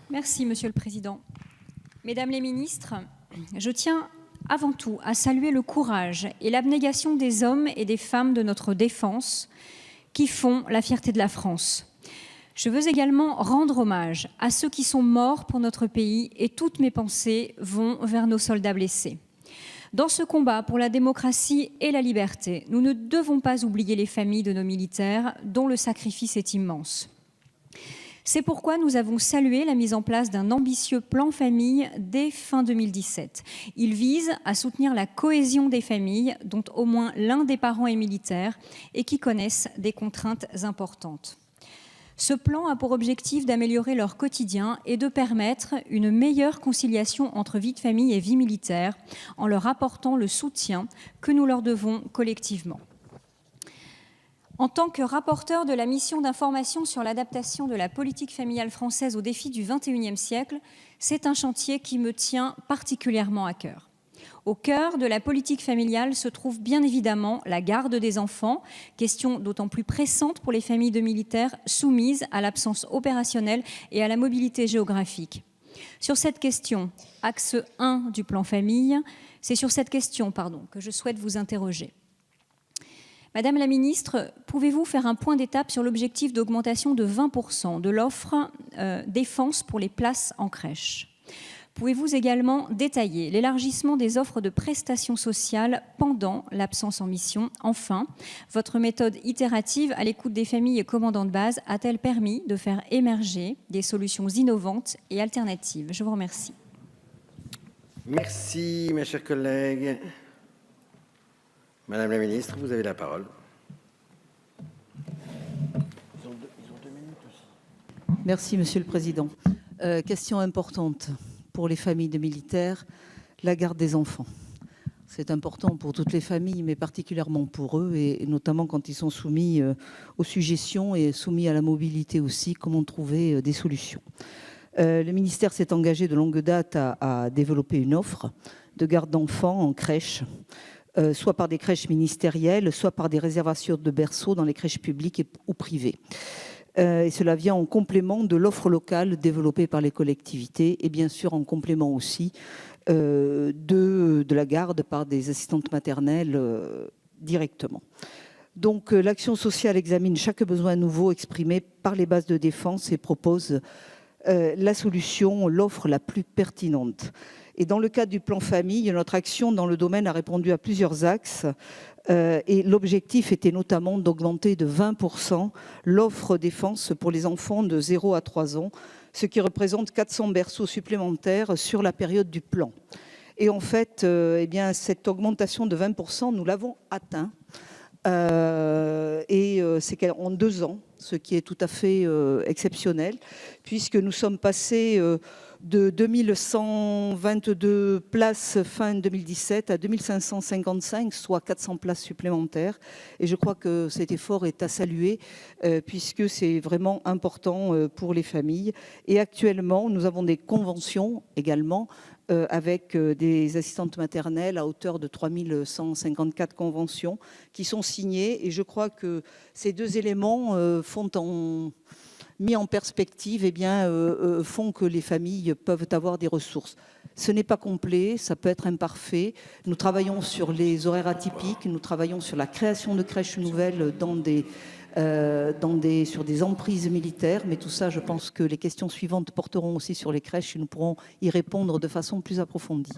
Merci, Monsieur le Président. Mesdames les ministres, je tiens avant tout à saluer le courage et l'abnégation des hommes et des femmes de notre défense qui font la fierté de la France. Je veux également rendre hommage à ceux qui sont morts pour notre pays et toutes mes pensées vont vers nos soldats blessés. Dans ce combat pour la démocratie et la liberté, nous ne devons pas oublier les familles de nos militaires dont le sacrifice est immense. C'est pourquoi nous avons salué la mise en place d'un ambitieux plan famille dès fin 2017. Il vise à soutenir la cohésion des familles dont au moins l'un des parents est militaire et qui connaissent des contraintes importantes. Ce plan a pour objectif d'améliorer leur quotidien et de permettre une meilleure conciliation entre vie de famille et vie militaire en leur apportant le soutien que nous leur devons collectivement. En tant que rapporteur de la mission d'information sur l'adaptation de la politique familiale française aux défis du XXIe siècle, c'est un chantier qui me tient particulièrement à cœur. Au cœur de la politique familiale se trouve bien évidemment la garde des enfants, question d'autant plus pressante pour les familles de militaires soumises à l'absence opérationnelle et à la mobilité géographique. Sur cette question, axe 1 du plan famille, c'est sur cette question que je souhaite vous interroger. Madame la ministre, pouvez-vous faire un point d'étape sur l'objectif d'augmentation de 20% de l'offre défense pour les places en crèche ? Pouvez-vous également détailler l'élargissement des offres de prestations sociales pendant l'absence en mission ? Enfin, votre méthode itérative à l'écoute des familles et commandants de base a-t-elle permis de faire émerger des solutions innovantes et alternatives ? Je vous remercie. Merci, mes chers collègues. Madame la ministre, vous avez la parole. Ils ont 2 minutes aussi. Merci, Monsieur le Président. Question importante pour les familles de militaires, la garde des enfants. C'est important pour toutes les familles, mais particulièrement pour eux, et notamment quand ils sont soumis aux suggestions et soumis à la mobilité aussi, comment trouver des solutions. Le ministère s'est engagé de longue date à développer une offre de garde d'enfants en crèche, soit par des crèches ministérielles, soit par des réservations de berceaux dans les crèches publiques ou privées. Et cela vient en complément de l'offre locale développée par les collectivités et bien sûr en complément aussi de la garde par des assistantes maternelles directement. Donc l'action sociale examine chaque besoin nouveau exprimé par les bases de défense et propose la solution, l'offre la plus pertinente. Et dans le cadre du plan famille, notre action dans le domaine a répondu à plusieurs axes et l'objectif était notamment d'augmenter de 20% l'offre défense pour les enfants de 0 à 3 ans, ce qui représente 400 berceaux supplémentaires sur la période du plan. Et en fait, cette augmentation de 20%, nous l'avons atteint. C'est en 2 ans, ce qui est tout à fait exceptionnel, puisque nous sommes passés de 2122 places fin 2017 à 2555, soit 400 places supplémentaires. Et je crois que cet effort est à saluer, puisque c'est vraiment important pour les familles. Et actuellement, nous avons des conventions également avec des assistantes maternelles à hauteur de 3154 conventions qui sont signées. Et je crois que ces 2 éléments mis en perspective, font que les familles peuvent avoir des ressources. Ce n'est pas complet, ça peut être imparfait. Nous travaillons sur les horaires atypiques, nous travaillons sur la création de crèches nouvelles sur des emprises militaires, mais tout ça, je pense que les questions suivantes porteront aussi sur les crèches et nous pourrons y répondre de façon plus approfondie.